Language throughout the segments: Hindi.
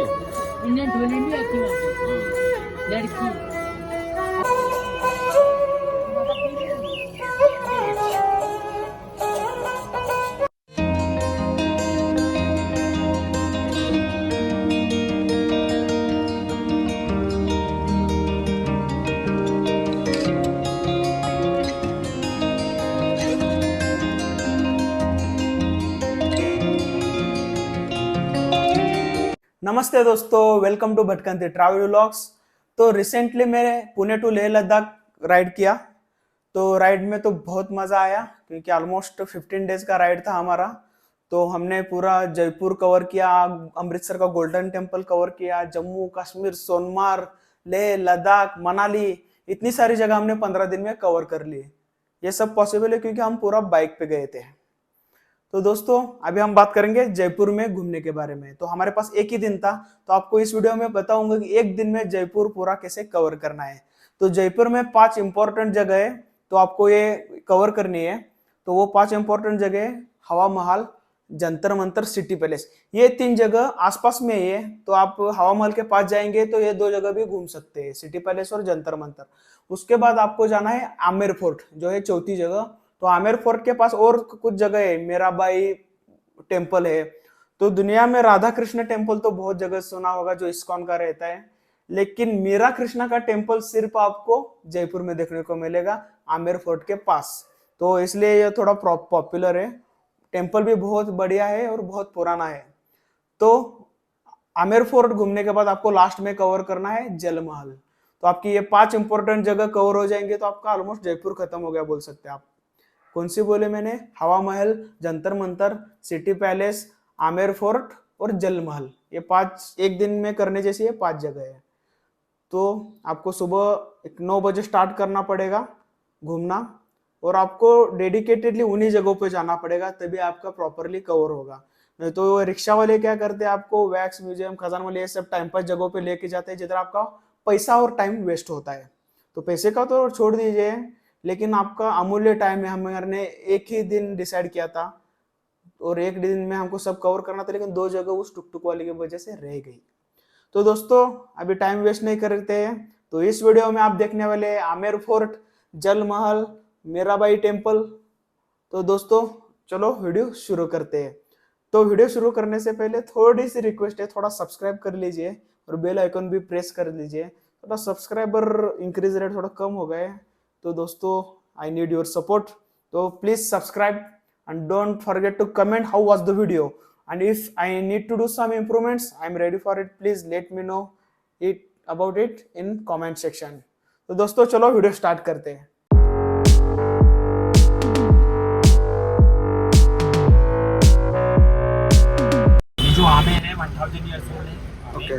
इंडियन ढोली भी आती है लड़की। नमस्ते दोस्तों, वेलकम टू भटकंती ट्रैवल व्लॉग्स। तो रिसेंटली मैंने पुणे टू लेह लद्दाख राइड किया। तो राइड में तो बहुत मज़ा आया क्योंकि ऑलमोस्ट 15 डेज का राइड था हमारा। तो हमने पूरा जयपुर कवर किया, अमृतसर का गोल्डन टेम्पल कवर किया, जम्मू कश्मीर, सोनमार्ग, लेह लद्दाख, मनाली, इतनी सारी जगह हमने 15 दिन में कवर कर ली। ये सब पॉसिबल है क्योंकि हम पूरा बाइक पे गए थे। तो दोस्तों, अभी हम बात करेंगे जयपुर में घूमने के बारे में। तो हमारे पास एक ही दिन था, तो आपको इस वीडियो में बताऊंगा कि एक दिन में जयपुर पूरा कैसे कवर करना है। तो जयपुर में 5 इंपॉर्टेंट जगह है, तो आपको ये कवर करनी है। तो वो 5 इंपॉर्टेंट जगह, हवा महल, जंतर मंतर, सिटी पैलेस, ये 3 जगह आसपास में ही है। तो आप हवा महल के पास जाएंगे तो ये 2 जगह भी घूम सकते हैं, सिटी पैलेस और जंतर मंतर। उसके बाद आपको जाना है आमेर फोर्ट, जो है चौथी जगह। तो आमेर फोर्ट के पास और कुछ जगह है, मीराबाई टेम्पल है। तो दुनिया में राधा कृष्ण टेम्पल तो बहुत जगह सुना होगा, जो इस्कॉन का रहता है, लेकिन मीरा कृष्णा का टेम्पल सिर्फ आपको जयपुर में देखने को मिलेगा, आमेर फोर्ट के पास। तो इसलिए ये थोड़ा पॉपुलर है। टेम्पल भी बहुत बढ़िया है और बहुत पुराना है। तो आमेर फोर्ट घूमने के बाद आपको लास्ट में कवर करना है जल महल। तो आपकी ये 5 इंपॉर्टेंट जगह कवर हो जाएंगे तो आपका ऑलमोस्ट जयपुर खत्म हो गया बोल सकते हैं आप। कौन सी बोले मैंने? हवा महल, Jantar Mantar, city palace, Amer fort और जल महल। ये 5 एक दिन में करने जैसी ये 5 जगह है। तो आपको सुबह 9 बजे स्टार्ट करना पड़ेगा घूमना, और आपको डेडिकेटेडली उन्हीं जगहों पे जाना पड़ेगा, तभी आपका प्रॉपरली कवर होगा। नहीं तो रिक्शा वाले क्या करते हैं, आपको वैक्स म्यूजियम, खजान वाले, ये सब टाइम पास जगहों पे लेके जाते हैं, जिधर आपका पैसा और टाइम वेस्ट होता है। तो पैसे का तो छोड़ दीजिए, लेकिन आपका अमूल्य टाइम है। हमने एक ही दिन डिसाइड किया था और एक दिन में हमको सब कवर करना था, लेकिन 2 जगह उस टुक टुक वाले की वजह से रह गई। तो दोस्तों, अभी टाइम वेस्ट नहीं करते हैं। तो इस वीडियो में आप देखने वाले हैं आमेर फोर्ट, जल महल, मीराबाई टेम्पल। तो दोस्तों, चलो वीडियो शुरू करते हैं। तो वीडियो शुरू करने से पहले थोड़ी सी रिक्वेस्ट है, थोड़ा सब्सक्राइब कर लीजिए और बेल आइकन भी प्रेस कर लीजिए। थोड़ा सब्सक्राइबर इंक्रीज रेट थोड़ा कम हो गए। तो दोस्तों, आई नीड योर सपोर्ट। तो please subscribe and don't forget to comment how was the video, and if I need to do some improvements, I'm ready for it. Please let me know it about it in comment section. तो दोस्तों, चलो वीडियो स्टार्ट करते हैं। ये जो आमेर है 1000 ईयर्स ओल्ड है। ओके।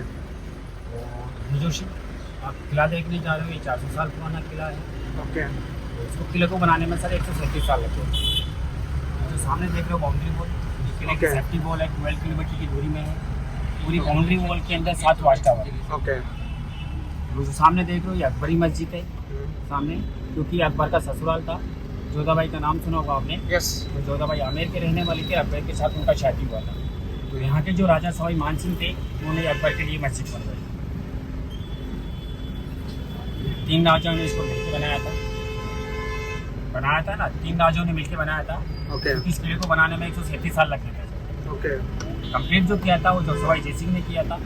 ये जो आप किला देखने जा रहे हो, ये 400 साल पुराना किला है। ओके। इसको किले को बनाने में सर 137 साल लगे। जो सामने देख रहे हो बाउंड्री वॉल, किले की सेफ्टी वॉल है, 12 किलोमीटर की दूरी में है। पूरी बाउंड्री वॉल के अंदर 7 वाच टावर है। ओके। जो सामने देख रहे हो, ये अकबरी मस्जिद है सामने, क्योंकि अकबर का ससुराल था। जोधाबाई का नाम सुना होगा आपने। यस। तो जोधाबाई आमेर के रहने वाले थे, अकबर के साथ उनका शादी हुआ था। तो यहाँ के जो राजा सवाई मानसिंह थे, उन्होंने अकबर के लिए मस्जिद बनवाई। 3 राजाओं ने इसको मिलकर बनाया था ना, 3 राजाओं ने मिलकर बनाया था। ओके। इस किले को बनाने में 137 साल लग गए थे। ओके। कंप्लीट जो किया था वो जो सवाई जय सिंह ने किया था।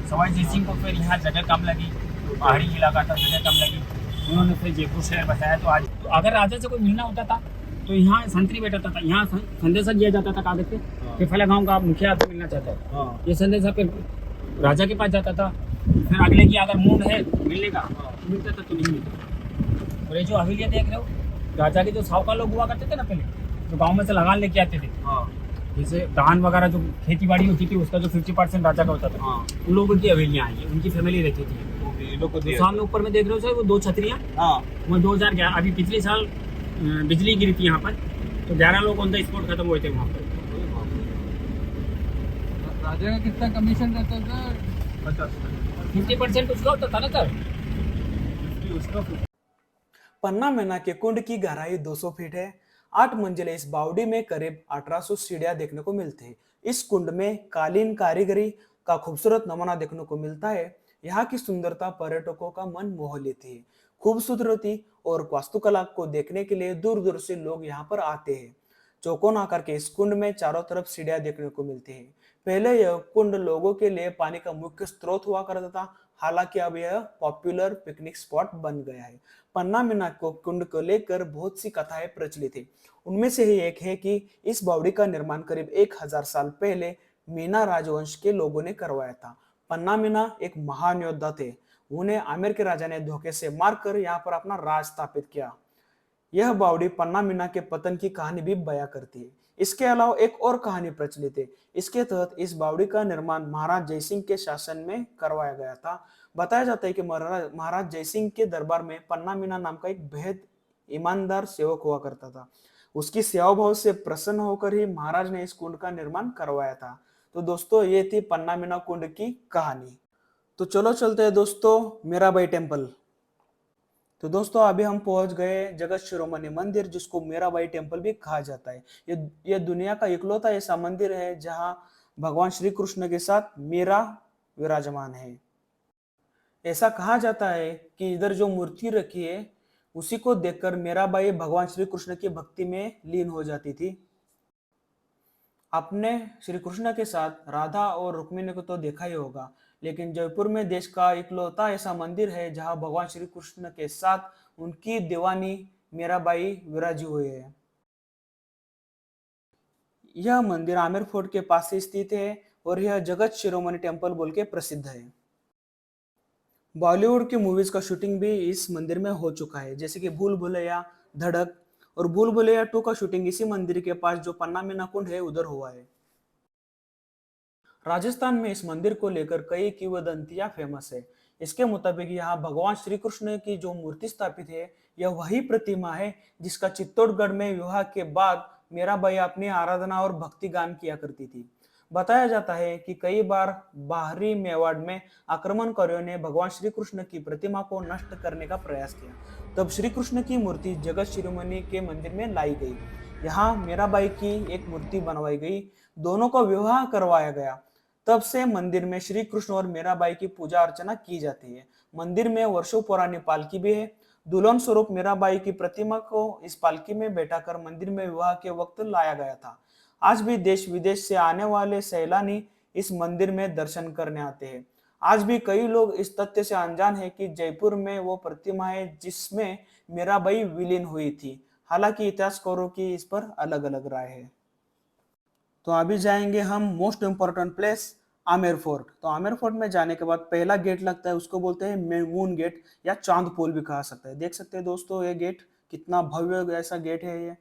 सवाई जय सिंह को फिर यहाँ जगह कम लगी, पहाड़ी इलाका था, जगह कम लगी, उन्होंने फिर जयपुर शहर बसाया। तो आज तो अगर राजा से कोई मिलना होता था तो यहाँ संतरी बैठता था, यहाँ संदेशा दिया जाता था कागज पे कि फला गाँव का मुखिया आपसे मिलना चाहता है। ये संदेशा फिर राजा के पास जाता था, फिर अगले की अगर मूड है मिलने का मिलता था तो नहीं मिलता। और ये जो हवेलियाँ देख रहे हो, राजा के जो साहूकार लोग हुआ करते थे ना पहले, जो गाँव में से लगान लेके आते थे, जैसे धान वगैरह जो खेती बाड़ी होती थी उसका जो 50% राजा का होता था, उन लोगों की हवेलियाँ आई, उनकी फैमिली रहती थी। तो सामने ऊपर में देख रहे हो सर, वो 2 छतरियाँ, वो 2011 अभी पिछले साल बिजली गिरी थी यहाँ पर, तो 11 लोग ऑन द स्पॉट खत्म हुए थे वहाँ पर। राजा का कितना कमीशन रहता था? 50% उसका होता था ना सर। पन्ना मेना के कुंड की गहराई 200 फीट है। 8 मंजिले इस बावड़ी में करीब 1800 सीढ़ियां देखने को मिलती है। इस कुंड में कालीन कारीगरी, का खूबसूरत नमूना देखने को मिलता है। यहाँ की सुंदरता पर्यटकों का मन मोह लेती है। खूबसूरती और वास्तुकला को देखने के लिए दूर दूर से लोग यहाँ पर आते हैं। चौकोन आकार के इस कुंड में चारों तरफ सीढ़ियां देखने को मिलती है। पहले यह कुंड लोगों के लिए पानी का मुख्य स्रोत हुआ करता था, हालांकि अब यह पॉपुलर पिकनिक स्पॉट बन गया है। पन्ना मीना को कुंड को लेकर बहुत सी कथाएं प्रचलित है। उनमें से ही एक है कि इस बावड़ी का निर्माण करीब 1000 साल पहले मीना राजवंश के लोगों ने करवाया था। पन्ना मीना एक महान योद्धा थे। उन्हें आमेर के राजा ने धोखे से मारकर यहाँ पर अपना राज स्थापित किया। यह बावड़ी पन्ना मीना के पतन की कहानी भी बयां करती है। इसके अलावा एक और कहानी प्रचलित है। इसके तहत इस बावड़ी का निर्माण महाराज जयसिंह के शासन में करवाया गया था। बताया जाता है कि महाराज जयसिंह के दरबार में पन्ना मीना नाम का एक बेहद ईमानदार सेवक हुआ करता था। उसकी सेवा भाव से प्रसन्न होकर ही महाराज ने इस कुंड का निर्माण करवाया था। तो दोस्तों, ये थी पन्ना मीना कुंड की कहानी। तो चलो चलते हैं दोस्तों मीराबाई टेम्पल। तो दोस्तों, अभी हम पहुंच गए जगत शिरोमणि मंदिर, जिसको मीराबाई टेम्पल भी कहा जाता है। ये दुनिया का इकलौता ऐसा मंदिर है जहां भगवान श्री कृष्ण के साथ मीरा विराजमान है। ऐसा कहा जाता है कि इधर जो मूर्ति रखी है उसी को देखकर मीराबाई भगवान श्री कृष्ण की भक्ति में लीन हो जाती थी। आपने श्री कृष्ण के साथ राधा और रुक्मिणी को तो देखा ही होगा, लेकिन जयपुर में देश का इकलौता ऐसा मंदिर है जहां भगवान श्री कृष्ण के साथ उनकी दीवानी मीराबाई विराजी हुई है। यह मंदिर आमेर फोर्ट के पास ही स्थित है और यह जगत शिरोमणि टेम्पल बोल के प्रसिद्ध है। बॉलीवुड की मूवीज का शूटिंग भी इस मंदिर में हो चुका है, जैसे कि भूल भुलैया, धड़क और भूल भुलैया 2 का शूटिंग इसी मंदिर के पास जो पन्ना मीना कुंड है उधर हुआ है। राजस्थान में इस मंदिर को लेकर कई किंवदंतियां फेमस है। इसके मुताबिक यहाँ भगवान श्री कृष्ण की जो मूर्ति स्थापित है, यह वही प्रतिमा है जिसका चित्तौड़गढ़ में विवाह के बाद मीराबाई अपनी आराधना और भक्ति गान किया करती थी। बताया जाता है कि कई बार बाहरी मेवाड़ में आक्रमणकारियों ने भगवान श्री कृष्ण की प्रतिमा को नष्ट करने का प्रयास किया। तब श्री कृष्ण की मूर्ति जगत शिरोमणि के मंदिर में लाई गई। यहाँ मीराबाई की एक मूर्ति बनवाई गई, दोनों का विवाह करवाया गया। तब से मंदिर में श्री कृष्ण और मीराबाई की पूजा अर्चना की जाती है। मंदिर में वर्षों पुरानी पालकी भी है। दुल्हन स्वरूप मीराबाई की प्रतिमा को इस पालकी में बैठाकर मंदिर में विवाह के वक्त लाया गया था। आज भी देश विदेश से आने वाले सैलानी इस मंदिर में दर्शन करने आते हैं। आज भी कई लोग इस तथ्य से अनजान है कि जयपुर में वो प्रतिमा है जिसमें मीराबाई विलीन हुई थी। हालांकि इतिहासकारों की इस पर अलग अलग राय है। तो अभी जाएंगे हम most important place Amer fort. तो आमेर फोर्ट में जाने के बाद पहला गेट लगता है, उसको बोलते हैं मून गेट या चांद पोल भी कहा सकता है। देख सकते हैं दोस्तों, ये गेट कितना भव्य ऐसा गेट है ये।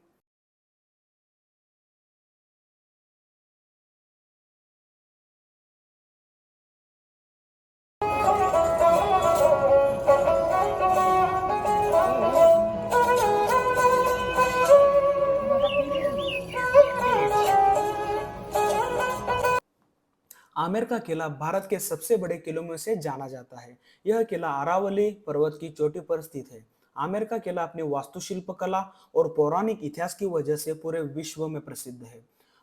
आमेर का किला भारत के सबसे बड़े किलों में से जाना जाता है। यह किला अरावली पर्वत की चोटी पर स्थित है। आमेर का किला अपनी वास्तुशिल्प कला और पौराणिक इतिहास की वजह से पूरे विश्व में प्रसिद्ध है।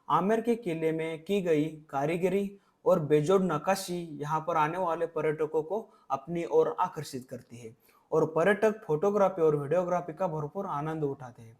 आमेर के किले में की गई कारीगरी और बेजोड़ नक्काशी यहाँ पर आने वाले पर्यटकों को अपनी ओर आकर्षित करती है और पर्यटक फोटोग्राफी और वीडियोग्राफी का भरपूर आनंद उठाते हैं।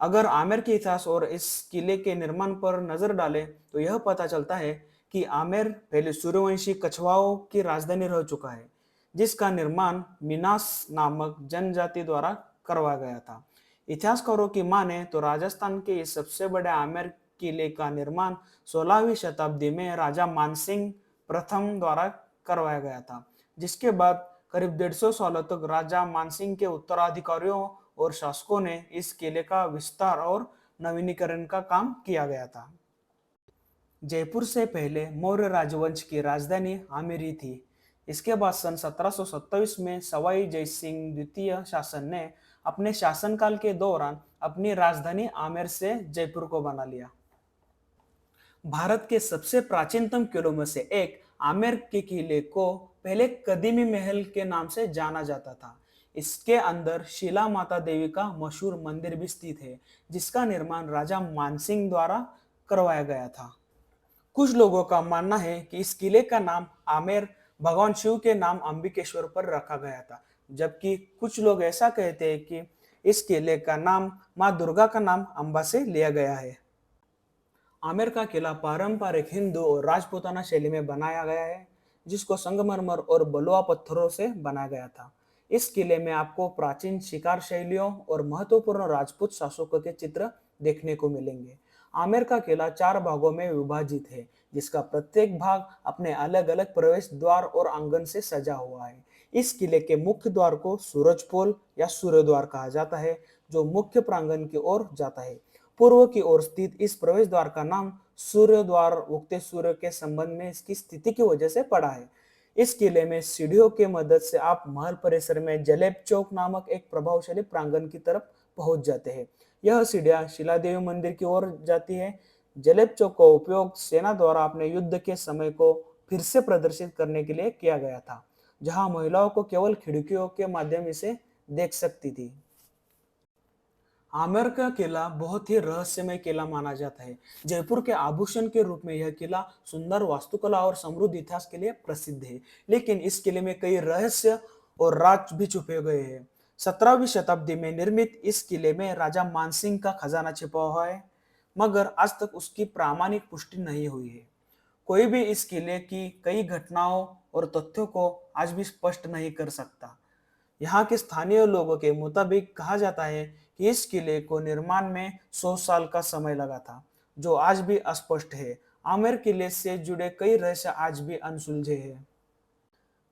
अगर आमेर के इतिहास और इस किले के निर्माण पर नजर डालें तो यह पता चलता है कि आमेर पहले सूर्यवंशी कछवाओं की राजधानी रह चुका है, जिसका निर्माण मिनास नामक जनजाति द्वारा करवाया गया था। इतिहासकारों की माने तो राजस्थान के इस सबसे बड़े आमेर किले का निर्माण 16वीं शताब्दी में राजा मानसिंह प्रथम द्वारा करवाया गया था, जिसके बाद करीब 150 सालों तक राजा मानसिंह के उत्तराधिकारियों और शासकों ने इस किले का विस्तार और नवीनीकरण का काम किया गया था। जयपुर से पहले मौर्य राजवंश की राजधानी आमेर ही थी। इसके बाद सन 1727 में सवाई जयसिंह द्वितीय शासन ने अपने शासनकाल के दौरान अपनी राजधानी आमेर से जयपुर को बना लिया। भारत के सबसे प्राचीनतम किलों में से एक आमेर के किले को पहले कदीमी महल के नाम से जाना जाता था। इसके अंदर शिला माता देवी का मशहूर मंदिर भी स्थित है, जिसका निर्माण राजा मानसिंह द्वारा करवाया गया था। कुछ लोगों का मानना है कि इस किले का नाम आमेर भगवान शिव के नाम अंबिकेश्वर पर रखा गया था, जबकि कुछ लोग ऐसा कहते हैं कि इस किले का नाम माँ दुर्गा का नाम अंबा से लिया गया है। आमेर का किला पारंपरिक हिंदू और राजपूताना शैली में बनाया गया है, जिसको संगमरमर और बलुआ पत्थरों से बनाया गया था। इस किले में आपको प्राचीन शिकार शैलियों और महत्वपूर्ण राजपूत शासकों के चित्र देखने को मिलेंगे। आमेर का किला 4 भागों में विभाजित है, जिसका प्रत्येक भाग अपने अलग अलग प्रवेश द्वार और आंगन से सजा हुआ है। इस किले के मुख्य द्वार को सूरजपोल या सूर्य द्वार कहा जाता है, जो मुख्य प्रांगण की ओर जाता है। पूर्व की ओर स्थित इस प्रवेश द्वार का नाम सूर्य द्वार उगते सूर्य के संबंध में इसकी स्थिति की वजह से पड़ा है। इस किले में सीढ़ियों की मदद से आप महल परिसर में जलेब चौक नामक एक प्रभावशाली प्रांगण की तरफ पहुंच जाते हैं। यह सीढ़ियां शिलादेवी मंदिर की ओर जाती है। जलेब चौक का उपयोग सेना द्वारा अपने युद्ध के समय को फिर से प्रदर्शित करने के लिए किया गया था, जहां महिलाओं को केवल खिड़कियों के माध्यम से देख सकती थी। आमेर का किला बहुत ही रहस्यमय किला माना जाता है। जयपुर के आभूषण के रूप में यह किला सुंदर वास्तुकला और समृद्ध इतिहास के लिए प्रसिद्ध है, लेकिन इस किले में कई रहस्य और राज भी छुपे गए हैं। 17वीं शताब्दी में निर्मित इस किले में राजा मानसिंह का खजाना छिपा हुआ है, मगर आज तक उसकी प्रामाणिक पुष्टि नहीं हुई है। कोई भी इस किले की कई घटनाओं और तथ्यों को आज भी स्पष्ट नहीं कर सकता। यहाँ के स्थानीय लोगों के मुताबिक कहा जाता है कि इस किले को निर्माण में 100 साल का समय लगा था, जो आज भी अस्पष्ट है। आमेर किले से जुड़े कई रहस्य आज भी अनसुलझे हैं।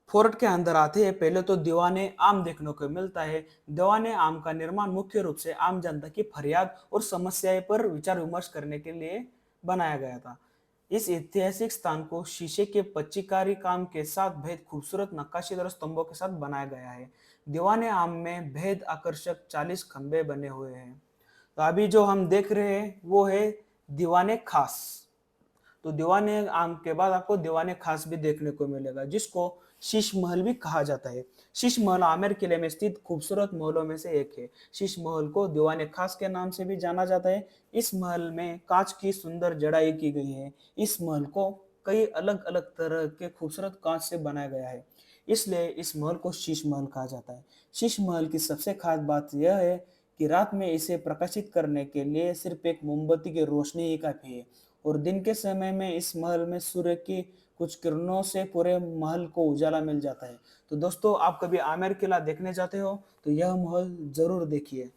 फोर्ट के अंदर आते हैं पहले तो दीवाने आम देखने को मिलता है। दीवाने आम का निर्माण मुख्य रूप से आम जनता की फरियाद और समस्याएं पर विचार विमर्श करने के लिए बनाया गया था। इस ऐतिहासिक स्थान को शीशे के पच्चीकारी काम के साथ बेहद खूबसूरत नक्काशीदार स्तंभों के साथ बनाया गया है। दीवाने आम में बेहद आकर्षक 40 खंबे बने हुए हैं। तो अभी जो हम देख रहे हैं वो है दीवाने खास। तो दीवाने आम के बाद आपको दीवाने खास भी देखने को मिलेगा, जिसको शीश महल भी कहा जाता है। शीश महल आमेर किले में स्थित खूबसूरत महलों में से एक है। शीश महल को दीवाने खास के नाम से भी जाना जाता है। इस महल में कांच की सुंदर जड़ाई की गई है। इस महल को कई अलग अलग तरह के खूबसूरत कांच से बनाया गया है, इसलिए इस महल को शीश महल कहा जाता है। शीश महल की सबसे खास बात यह है कि रात में इसे प्रकाशित करने के लिए सिर्फ एक मोमबत्ती की रोशनी ही काफी है, और दिन के समय में इस महल में सूर्य की कुछ किरणों से पूरे महल को उजाला मिल जाता है। तो दोस्तों, आप कभी आमेर किला देखने जाते हो तो यह महल जरूर देखिए।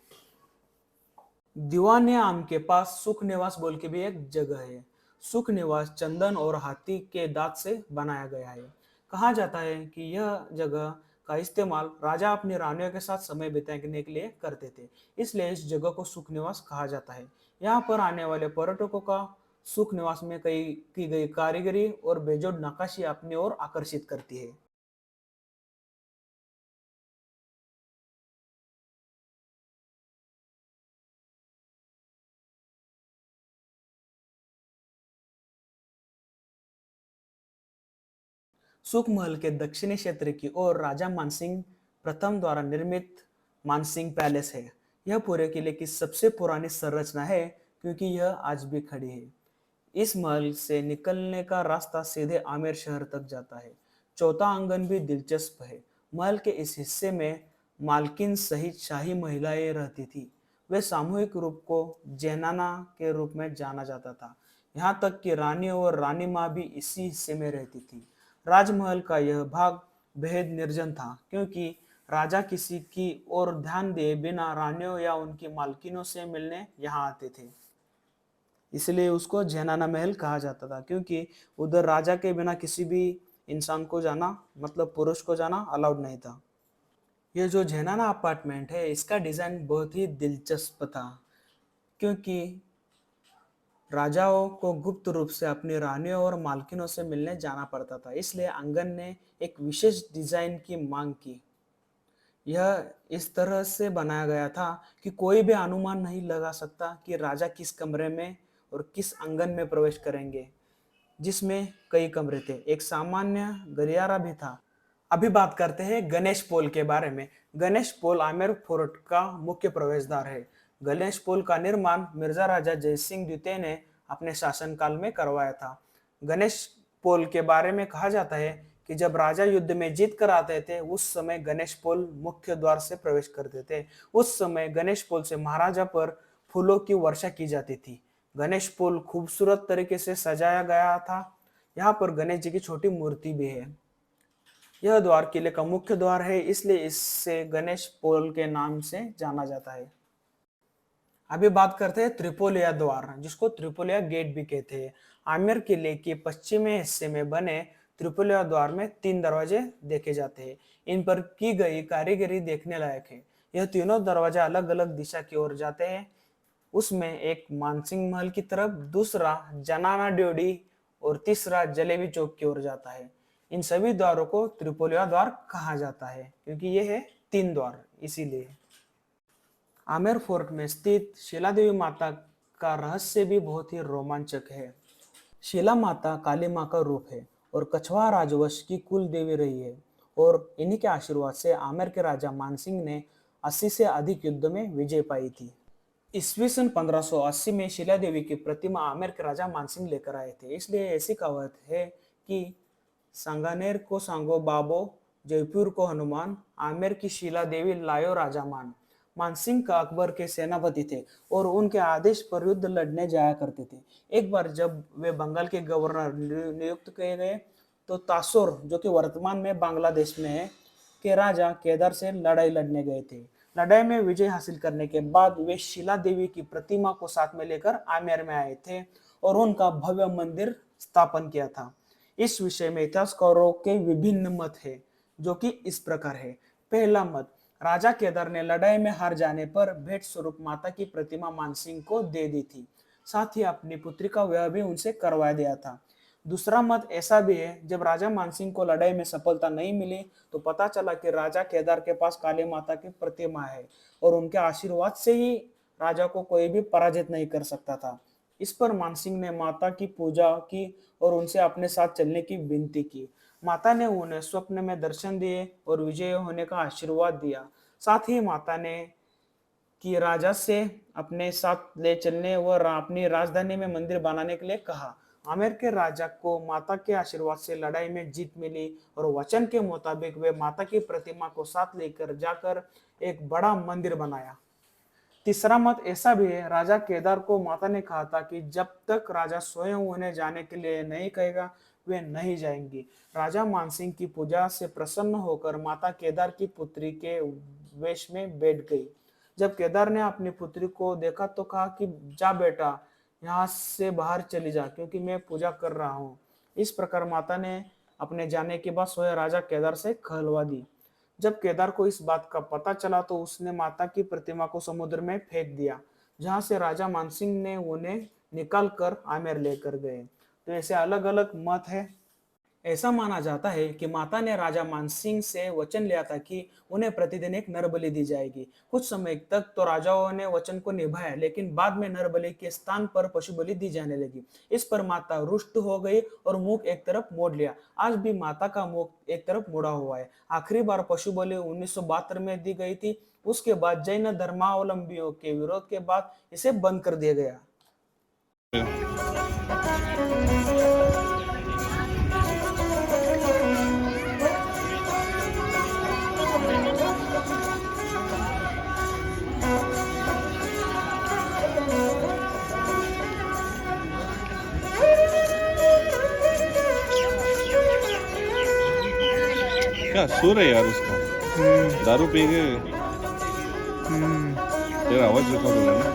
दीवाने आम के पास सुख निवास बोल के भी एक जगह है। सुख निवास चंदन और हाथी के दांत से बनाया गया है। कहा जाता है कि यह जगह का इस्तेमाल राजा अपनी रानियों के साथ समय बिताने के लिए करते थे, इसलिए इस जगह को सुख निवास कहा जाता है। यहाँ पर आने वाले पर्यटकों का सुख निवास में की गई कारीगरी और बेजोड़ नक्काशी अपनी ओर आकर्षित करती है। सुख महल के दक्षिणी क्षेत्र की ओर राजा मानसिंह प्रथम द्वारा निर्मित मानसिंह पैलेस है। यह पूरे किले की सबसे पुरानी संरचना है, क्योंकि यह आज भी खड़ी है। इस महल से निकलने का रास्ता सीधे आमेर शहर तक जाता है। चौथा आंगन भी दिलचस्प है। महल के इस हिस्से में मालकिन सहित शाही महिलाएं रहती थी। वे सामूहिक रूप को जैनाना के रूप में जाना जाता था। यहाँ तक कि रानी और रानी माँ भी इसी हिस्से में रहती थी। राजमहल का यह भाग बेहद निर्जन था, क्योंकि राजा किसी की ओर ध्यान दिए बिना रानियों या उनकी मालकिनों से मिलने यहाँ आते थे। इसलिए उसको जैनाना महल कहा जाता था, क्योंकि उधर राजा के बिना किसी भी इंसान को जाना, मतलब पुरुष को जाना अलाउड नहीं था। ये जो जैनाना अपार्टमेंट है, इसका डिजाइन बहुत ही दिलचस्प था, क्योंकि राजाओं को गुप्त रूप से अपनी रानियों और मालकिनों से मिलने जाना पड़ता था, इसलिए आंगन ने एक विशेष डिजाइन की मांग की। यह इस तरह से बनाया गया था कि कोई भी अनुमान नहीं लगा सकता कि राजा किस कमरे में और किस आंगन में प्रवेश करेंगे, जिसमें कई कमरे थे। एक सामान्य गलियारा भी था। अभी बात करते हैं गणेश पोल के बारे में। गणेश पोल आमेर फोर्ट का मुख्य प्रवेश द्वार है। गणेश पोल का निर्माण मिर्जा राजा जयसिंह द्वितीय ने अपने शासनकाल में करवाया था। गणेश पोल के बारे में कहा जाता है कि जब राजा युद्ध में जीत कर आते थे उस समय गणेश पोल मुख्य द्वार से प्रवेश करते थे। उस समय गणेश पोल से महाराजा पर फूलों की वर्षा की जाती थी। गणेश पोल खूबसूरत तरीके से सजाया गया था। यहाँ पर गणेश जी की छोटी मूर्ति भी है। यह द्वार किले का मुख्य द्वार है, इसलिए इससे गणेश पोल के नाम से जाना जाता है। अभी बात करते हैं त्रिपोलिया द्वार, जिसको त्रिपोलिया गेट भी कहते हैं। आमेर किले के पश्चिमी हिस्से में बने त्रिपोलिया द्वार में 3 दरवाजे देखे जाते हैं। इन पर की गई कारीगरी देखने लायक है। यह तीनों दरवाजे अलग अलग दिशा की ओर जाते हैं। उसमें एक मानसिंह महल की तरफ, दूसरा जनाना ड्योढ़ी और तीसरा जलेबी चौक की ओर जाता है। इन सभी द्वारों को त्रिपोलिया द्वार कहा जाता है क्योंकि ये है 3 द्वार, इसीलिए। आमेर फोर्ट में स्थित शिला देवी माता का रहस्य भी बहुत ही रोमांचक है। शिला माता काली माँ का रूप है और कछवाहा राजवंश की कुल देवी रही है और इन्हीं के आशीर्वाद से आमेर के राजा मानसिंह ने 80 से अधिक युद्ध में विजय पाई थी। ईस्वी सन 1580 में शिला देवी की प्रतिमा आमेर के राजा मानसिंह लेकर आए थे। इसलिए ऐसी कहावत है कि सांगानेर को सांगो बाबो, जयपुर को हनुमान, आमेर की शिला देवी लायो राजा मान। मानसिंह का अकबर के सेनापति थे और उनके आदेश पर युद्ध लड़ने जाया करते थे। एक बार जब वे बंगाल के गवर्नर नियुक्त किए गए तो तासोर, जो कि वर्तमान में बांग्लादेश में है, के राजा केदार से लड़ाई लड़ने गए थे। लड़ाई में विजय हासिल करने के बाद वे शिला देवी की प्रतिमा को साथ में लेकर आमेर में आए थे और उनका भव्य मंदिर स्थापन किया था। इस विषय में इतिहासकारों के विभिन्न मत है, जो कि इस प्रकार है। पहला मत, राजा केदार ने लड़ाई में हार जाने पर भेंट स्वरूप माता की प्रतिमा मानसिंह को दे दी थी, साथ ही अपनी पुत्री का विवाह भी उनसे करवा दिया था। दूसरा मत ऐसा भी है, जब राजा मानसिंह को लड़ाई में सफलता नहीं मिली तो पता चला कि राजा केदार के पास काली माता की प्रतिमा है और उनके आशीर्वाद से ही राजा को कोई भी पराजित नहीं कर सकता था। इस पर मानसिंह ने माता की पूजा की और उनसे अपने साथ चलने की विनती की। माता ने उन्हें स्वप्न में दर्शन दिए और विजय होने का आशीर्वाद दिया। साथ ही माता ने कि राजा से अपने साथ ले चलने व अपनी राजधानी में मंदिर बनाने के लिए कहा। आमेर के राजा को माता के आशीर्वाद से लड़ाई में जीत मिली और वचन के मुताबिक वे माता की प्रतिमा को साथ लेकर जाकर एक बड़ा मंदिर बनाया। तीसरा मत ऐसा भी है, राजा केदार को माता ने कहा था कि जब तक राजा स्वयं उन्हें जाने के लिए नहीं कहेगा वे नहीं जाएंगी। राजा मानसिंह की पूजा से प्रसन्न होकर माता केदार की पुत्री के वेश में बैठ गई। जब केदार ने अपनी पुत्री को देखा तो कहा कि जा बेटा, यहाँ से बाहर चली जा, क्योंकि मैं पूजा कर रहा हूँ। इस प्रकार माता ने अपने जाने के बाद स्वयं राजा केदार से कहलवा दी। जब केदार को इस बात का पता चला तो उसने माता की प्रतिमा को समुद्र में फेंक दिया, जहाँ से राजा मानसिंह ने उन्हें निकाल कर आमेर लेकर गए। तो ऐसे अलग अलग मत है। ऐसा माना जाता है कि माता ने राजा मानसिंह से वचन लिया था कि उन्हें प्रतिदिन एक नर बलि दी जाएगी। कुछ समय तक तो राजाओं ने वचन को निभाया, लेकिन बाद में नर बलि के स्थान पर पशु बलि दी जाने लगी। इस पर माता रुष्ट हो गई और मुख एक तरफ मोड़ लिया। आज भी माता का मुख एक तरफ मुड़ा हुआ है। आखिरी बार पशु बलि 1972 में दी गई थी। उसके बाद जैन धर्मावलंबियों के विरोध के बाद इसे बंद कर दिया गया। क्या सुर है यार उसका? दारू पी गए तेरा आवाज रिकॉर्ड हो रहा है ना।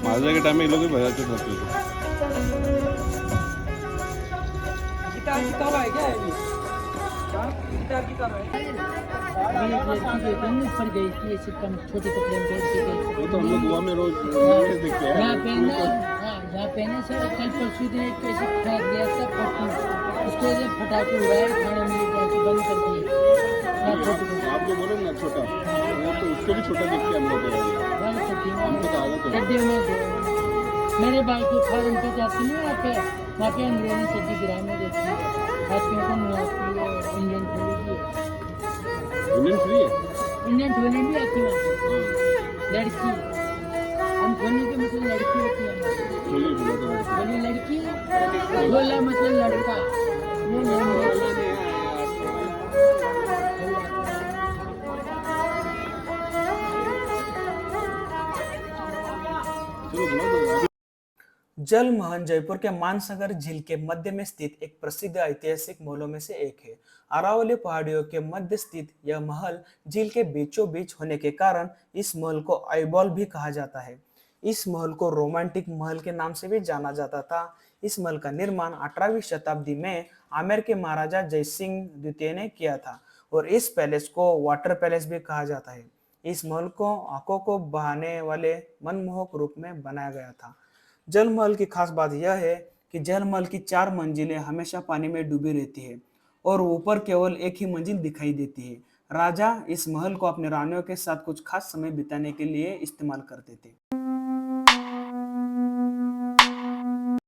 माजरे के टाइम में ये लोग भी बजाते थे। गिटार की कब है क्या ये? गिटार की कब है? ये पर गई थी ऐसे कम छोटे कपड़े में बैठ के। वो तो हम लोग गोवा में रोज देखते हैं। यहाँ पहनना, हाँ यहाँ पहने से कल परसों दिन एक कैसे फेंक दिया था पट्टी, उसके लिए फटाके उड़ाए, खाने में बंद कर दिए। आप जो बोले ना छोटा, वो तो उसको भी छोटा देख के हम लोग गड्ढे में मेरे बाल को फार्म पे जाती है, वहाँ पे अंग्रेजी सब्जी गिराए में देती है। आज के इंडियन इंडियन फ्री है, इंडियन टोली भी आती है। लड़की, हम ध्वनि के मतलब लड़की होती है हमारी। बोलिए बोला तो लड़का। बोली लड़की, बोला मतलब लड़का। ये नहीं चलो बोला दो। जल महल जयपुर के मानसागर झील के मध्य में स्थित एक प्रसिद्ध ऐतिहासिक महलों में से एक है। अरावली पहाड़ियों के मध्य स्थित यह महल झील के बीचों बीच होने के कारण इस महल को आइबॉल भी कहा जाता है। इस महल को रोमांटिक महल के नाम से भी जाना जाता था। इस महल का निर्माण 18वीं शताब्दी में आमेर के महाराजा जयसिंह द्वितीय ने किया था और इस पैलेस को वाटर पैलेस भी कहा जाता है। इस महल को आंखों को बहाने वाले मनमोहक रूप में बनाया गया था। जल महल की खास बात यह है कि जल महल की 4 मंजिलें हमेशा पानी में डूबी रहती है और ऊपर केवल एक ही मंजिल दिखाई देती है। राजा इस महल को अपने रानियों के साथ कुछ खास समय बिताने के लिए इस्तेमाल करते थे।